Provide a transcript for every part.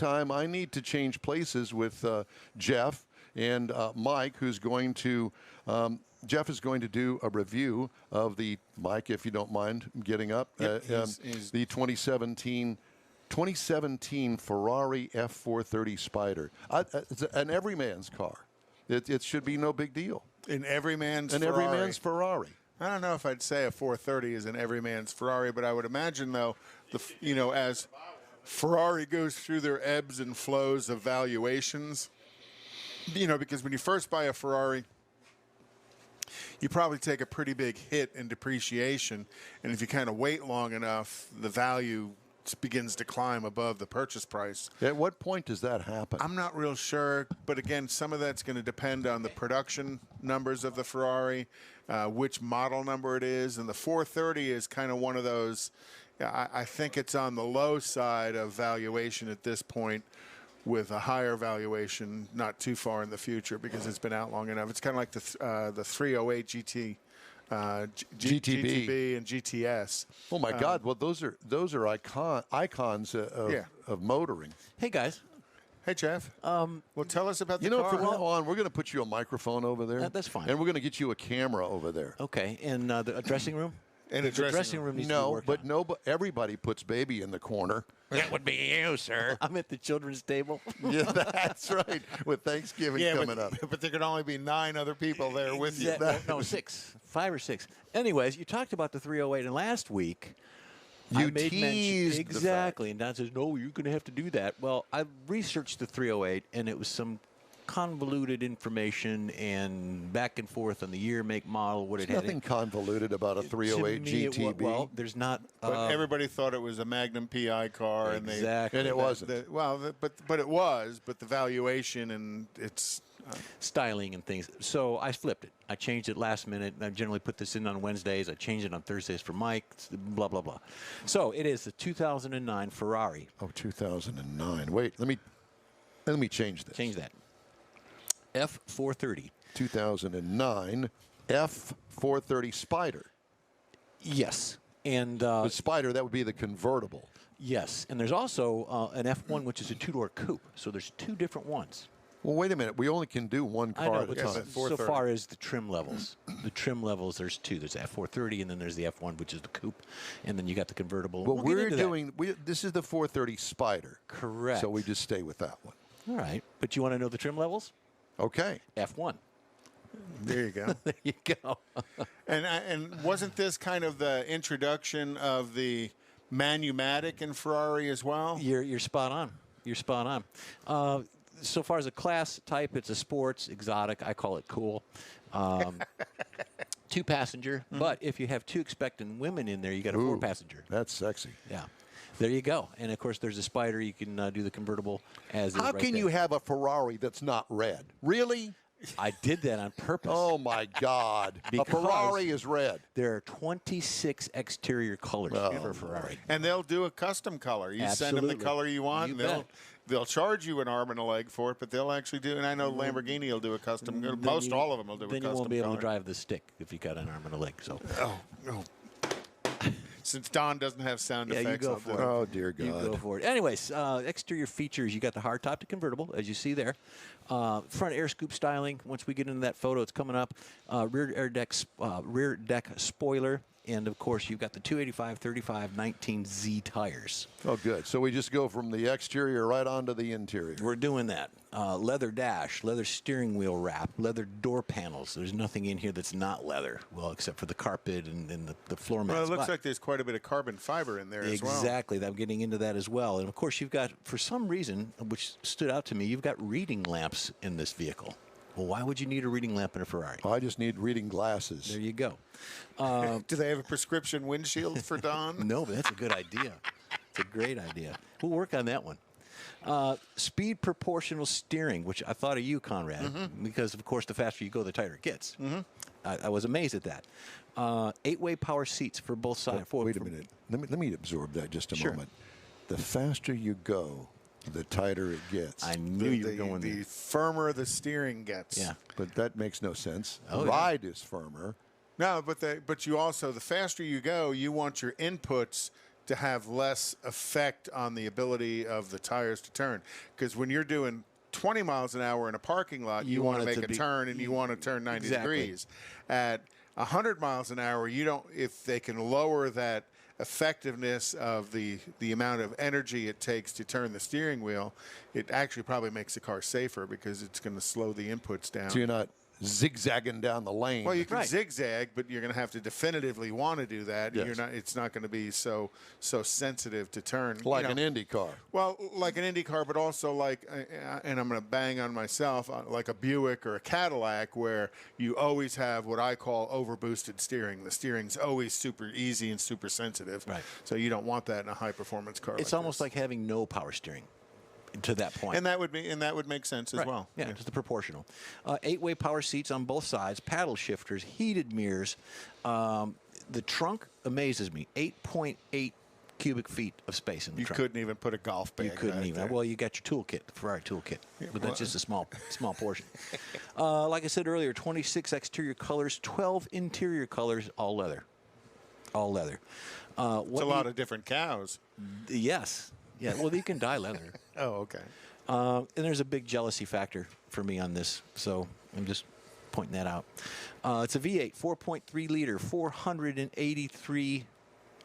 meantime, I need to change places with Jeff and Mike, who's going to. Jeff is going to do a review of the Mike, if you don't mind getting up. Yep, the 2017 Ferrari F430 Spider. It's an everyman's car. It should be no big deal. An everyman's Ferrari. I don't know if I'd say a 430 is an everyman's Ferrari, but I would imagine, though, as Ferrari goes through their ebbs and flows of valuations, because when you first buy a Ferrari, you probably take a pretty big hit in depreciation, and if you kind of wait long enough, the value begins to climb above the purchase price. At what point does that happen? I'm not real sure, but again, some of that's going to depend on the production numbers of the Ferrari, which model number it is, and the 430 is kind of one of those. I think it's on the low side of valuation at this point, with a higher valuation not too far in the future because it's been out long enough. It's kind of like the 308 GT. GTB and GTS. Oh my God! Well, those are icons of motoring. Hey guys. Hey Jeff. Well, tell us about the car. From now on, we're going to put you a microphone over there. That's fine. And we're going to get you a camera over there. Okay. In the dressing room. In a dressing room. Needs to be worked on. But everybody puts baby in the corner. That would be you, sir. I'm at the children's table. Yeah, that's right. With Thanksgiving coming up. But there could only be 9 other people there with you. No, 6. 5 or 6. Anyways, you talked about the 308, and last week you I made teased mention, exactly, and Don says, "No, you're going to have to do that." Well, I researched the 308, and it was some convoluted information and back and forth on the year, make, model, what it had. Nothing convoluted about a 308 GTB. Well, there's not. But everybody thought it was a Magnum PI car, exactly, and it wasn't. But it was. But the valuation and its styling and things. So I flipped it. I changed it last minute. I generally put this in on Wednesdays. I changed it on Thursdays for Mike. Blah blah blah. So it is the 2009 Ferrari. Oh, 2009. Wait, let me change this. Change that. F430. 2009 F430 Spider. Yes. And the Spider, that would be the convertible. Yes. And there's also an F1, which is a 2-door coupe. So there's 2 different ones. Well, wait a minute. We only can do one car at a time. So far as the trim levels. The trim levels, there's 2. There's F430, and then there's the F1, which is the coupe. And then you got the convertible. Well, this is the 430 Spider. Correct. So we just stay with that one. All right. But you want to know the trim levels? Okay. F1. There you go. There you go. And wasn't this kind of the introduction of the Manumatic in Ferrari as well? You're spot on. You're spot on. So far as a class type, it's a sports, exotic. I call it cool. 2-passenger. But if you have 2 expectant women in there, you got a 4-passenger. That's sexy. Yeah. There you go. And, of course, there's a Spider. You can do the convertible as How can you have a Ferrari that's not red? Really? I did that on purpose. Oh, my God. A Ferrari is red. There are 26 exterior colors for Ferrari. And they'll do a custom color. You send them the color you want, and they'll charge you an arm and a leg for it, but they'll actually do, and I know Lamborghini will do a custom, all of them will do a custom Then you won't be able color. to drive the stick if you got an arm and a leg. So. Oh, no. Since Don doesn't have sound effects, you go for it. Oh, dear God. You go for it. Anyways, exterior features, you got the hardtop to convertible, as you see there. Front air scoop styling. Once we get into that photo, it's coming up. Rear deck spoiler. And, of course, you've got the 285/35/19Z tires. Oh, good. So we just go from the exterior right onto the interior. We're doing that. Leather dash, leather steering wheel wrap, leather door panels. There's nothing in here that's not leather, well, except for the carpet and the floor mats. Well, it looks like there's quite a bit of carbon fiber in there as well. Exactly. I'm getting into that as well. And, of course, you've got, for some reason, which stood out to me, you've got reading lamps in this vehicle. Well, why would you need a reading lamp in a Ferrari? I just need reading glasses. There you go. Do they have a prescription windshield for Don? No, but that's a good idea. It's a great idea. We'll work on that one. Speed proportional steering, which I thought of you, Conrad, because, of course, the faster you go, the tighter it gets. I was amazed at that. 8-way power seats for both sides. Wait a minute. Let me absorb that just a moment. The faster you go, the tighter it gets. I knew you were going there. The firmer the steering gets. Yeah. But that makes no sense. Oh, Ride is firmer. No, but you also, the faster you go, you want your inputs to have less effect on the ability of the tires to turn. Because when you're doing 20 miles an hour in a parking lot, you want to make a turn and you want to turn 90 degrees. At 100 miles an hour, you don't. If they can lower that effectiveness of the amount of energy it takes to turn the steering wheel, it actually probably makes the car safer because it's going to slow the inputs down. So you're not zigzagging down the lane. Well, you can zigzag, but you're going to have to definitively want to do that. Yes. You're not. It's not going to be so sensitive to turn. Like an Indy car. Well, like an Indy car, but also like, and I'm going to bang on myself, like a Buick or a Cadillac, where you always have what I call overboosted steering. The steering's always super easy and super sensitive. Right. So you don't want that in a high-performance car. It's almost like having no power steering. To that point, and that would make sense as well. Yeah, just the proportional. 8-way power seats on both sides, paddle shifters, heated mirrors. The trunk amazes me. 8.8 cubic feet of space in the trunk. You couldn't even put a golf bag. You couldn't even. There. Well, you got your toolkit, the Ferrari toolkit, but that's just a small portion. Like I said earlier, 26 exterior colors, 12 interior colors, all leather. All leather. It's a lot of different cows. Yes. Yeah. Well, you can dye leather. Oh, okay. And there's a big jealousy factor for me on this, so I'm just pointing that out. It's a V8, 4.3 liter, 483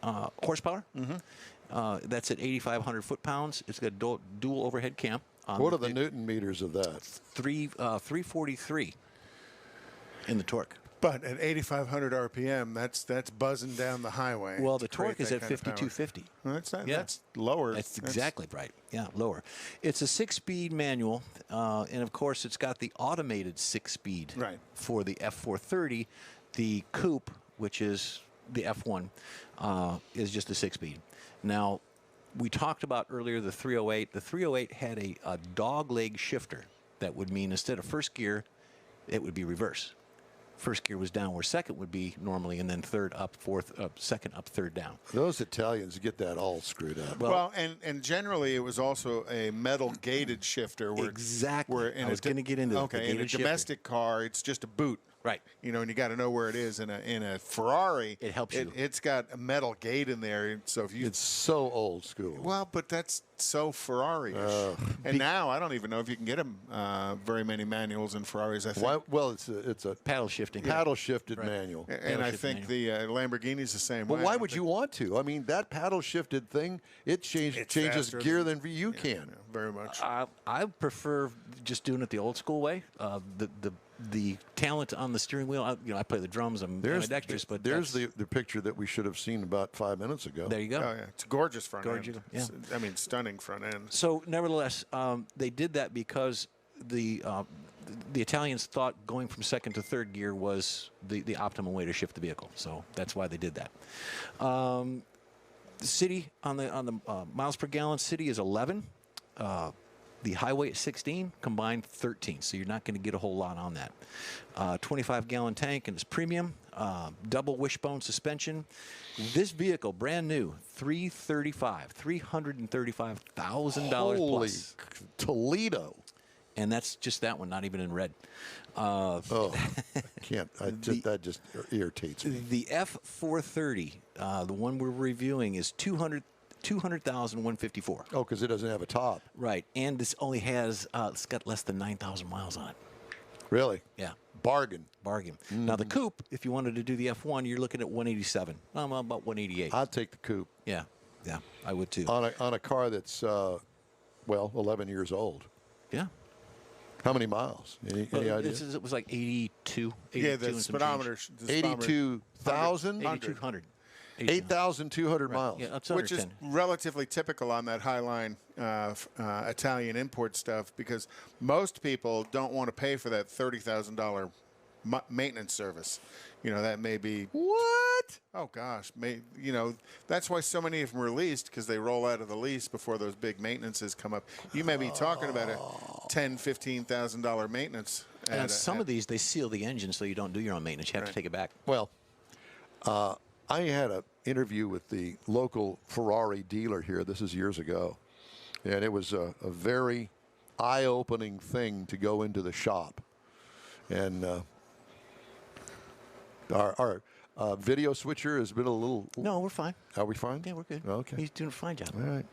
horsepower. Mm-hmm. That's at 8,500 foot-pounds. It's got a dual overhead cam. What are the Newton meters of that? 343 in the torque. But at 8,500 RPM, that's buzzing down the highway. Well, the torque is at 5,250. Well, that's lower. That's exactly right. Yeah, lower. It's a 6-speed manual, and of course, it's got the automated 6-speed for the F430. The coupe, which is the F1, is just a 6-speed. Now, we talked about earlier the 308. The 308 had a dog leg shifter. That would mean instead of first gear, it would be reverse. First gear was down where second would be normally, and then third up, fourth up, second up, third down. Those Italians get that all screwed up. Well, and generally it was also a metal gated shifter. Where, exactly. Where in I was going to get into okay, the in a domestic car, it's just a boot. Right. You know, and you got to know where it is. In a Ferrari, it helps you. It's got a metal gate in there, so if you. It's so old school. Well, but that's so Ferrari-ish. And now I don't even know if you can get them very many manuals in Ferraris. I think. Well, it's a paddle shifting, paddle shifted manual. And I think the Lamborghini's the same way. But why would you want to? I mean, that paddle shifted thing, it changes gear than you can. Yeah, very much. I prefer just doing it the old school way. The talent on the steering wheel. I play the drums. I'm ambidextrous, but there's the picture that we should have seen about 5 minutes ago. There you go. Oh yeah, it's a gorgeous front end. Yeah. I mean, stunning front end. So, nevertheless, they did that because the Italians thought going from second to third gear was the optimal way to shift the vehicle. So that's why they did that. The city on the miles per gallon, city is 11. The highway at 16, combined 13, so you're not going to get a whole lot on that. 25-gallon tank, and it's premium. Double wishbone suspension. This vehicle, brand new, $335,000 Holy plus. Toledo. And that's just that one, not even in red. I can't. That just irritates me. The F430, the one we're reviewing, is $200,154. Oh, because it doesn't have a top. Right, and this only has it's got less than 9,000 miles on it. Really? Yeah. Bargain. Mm-hmm. Now the coupe, if you wanted to do the F1, you're looking at 187. I'm about 188. I'd take the coupe. Yeah, I would too. On a car that's 11 years old. Yeah. How many miles? Any idea? It was like 82. Yeah, the speedometer. 82,000? 8,200. 8,200 miles. Yeah, which is relatively typical on that Highline Italian import stuff, because most people don't want to pay for that $30,000 maintenance service. You know, that may be what? Oh gosh, that's why so many of them are leased, because they roll out of the lease before those big maintenances come up. You may be talking about a $10,000, $15,000 maintenance. And some of these, they seal the engine so you don't do your own maintenance. You have to take it back. Well, I had an interview with the local Ferrari dealer here. This is years ago. And it was a very eye-opening thing to go into the shop. And video switcher has been a little. No, we're fine. Are we fine? Yeah, we're good. Okay. He's doing a fine job. All right.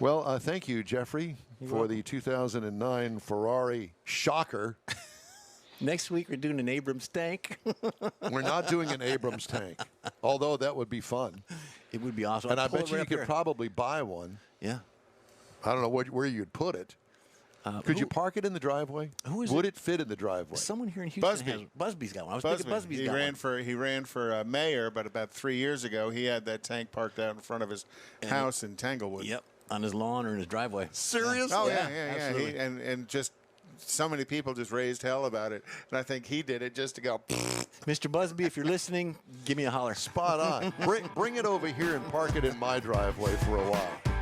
Well, thank you, Jeffrey, for the 2009 Ferrari Shocker. Next week, we're doing an Abrams tank. We're not doing an Abrams tank, although that would be fun. It would be awesome. And I I'll pull bet it you right you up could here. probably buy one. Yeah. I don't know where you'd put it. Could you park it in the driveway? Who is Would it? it fit in the driveway? Someone here in Houston Busby. has Busby's got one. I was thinking Busby's he got ran one. for mayor, but about 3 years ago, he had that tank parked out in front of his house in Tanglewood. Yep, on his lawn or in his driveway. Seriously? Oh Yeah, yeah. absolutely. And just so many people just raised hell about it, and I think he did it just to go. Mr. Busby, if you're listening, give me a holler. Spot on. Bring it over here and park it in my driveway for a while.